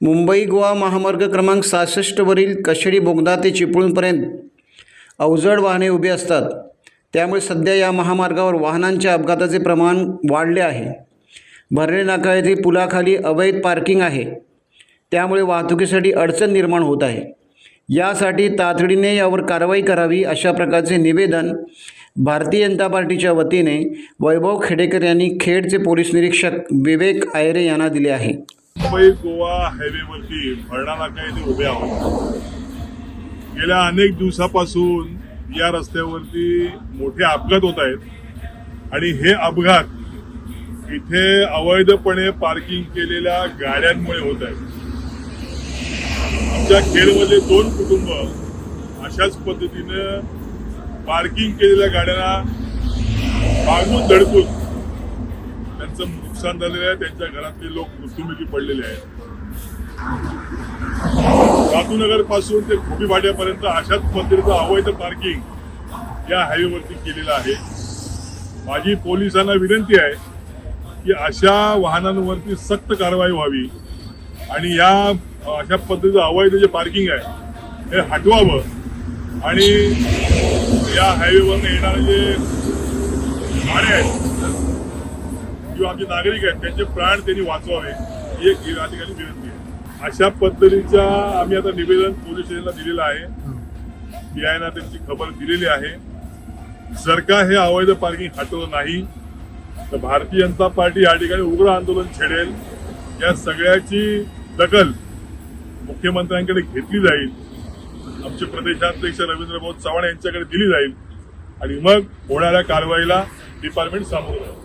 मुंबई गोवा महामार्ग क्रमांक 66 वरील कशेडी बोगदा ते चिपळूणपर्यंत अवजड वाहने उभी असतात। त्यामुळे सध्या या महामार्गावर वाहनांच्या अपघाताचे प्रमाण वाढले आहे। भरणे नाका येथे पुलाखाली अवैध पार्किंग आहे, त्यामुळे वाहतुकीसाठी अडचण निर्माण होत आहे। यासाठी तातडीने यावर कारवाई करावी अशा प्रकारचे निवेदन भारतीय जनता पार्टीच्या वतीने वैभव खेडेकर यांनी खेडचे पोलीस निरीक्षक विवेक आयरे यांना दिले आहे। मुंबई गोवा हायवेवरती भरणा नाका येथे उभे आहोत। गेल्या अनेक दिवसापासून या रस्त्यावरती मोठे अपघात होत आहेत आणि हे अपघात इथे अवैधपणे पार्किंग केलेल्या गाड्यांमुळे होत आहेत। आमच्या खेडमध्ये 2 कुटुंब अशाच पद्धतीने पार्किंग केलेल्या गाड्यांना मागून धडकून त्यांचं नुकसान झालेलं आहे। त्यांच्या घरातले लोक मृत्युमुखी पडलेले आहेत। रातूनगर पासून ते खोपी फाट्यापर्यंत अशाच पद्धतीचं अवैध पार्किंग या हायवेवरती केलेलं आहे। माझी पोलिसांना विनंती आहे की अशा वाहनांवरती सक्त कारवाई व्हावी आणि या अशा पद्धतीचं अवैध जे पार्किंग आहे हे हटवावं आणि या हायवेवरून येणारे जे गाड्या आहेत किंवा आमचे नागरिक आहेत त्यांचे प्राण त्यांनी वाचवावे ही एक या ठिकाणी विनंती आहे। अशा पद्धतीच्या आम्ही आता निवेदन पोलीस स्टेशनला दिलेलं आहे। पीआयना त्यांची खबर दिलेली आहे। जर का हे अवैध पार्किंग हटवलं नाही तर भारतीय जनता पार्टी या ठिकाणी उग्र आंदोलन छेडेल। या सगळ्याची दखल मुख्यमंत्र्यांकडे घेतली जाईल, आमचे प्रदेशाध्यक्ष रवींद्र भाऊ चव्हाण यांच्याकडे दिली जाईल आणि मग होणाऱ्या कारवाईला डिपार्टमेंट सामोरं जाईल।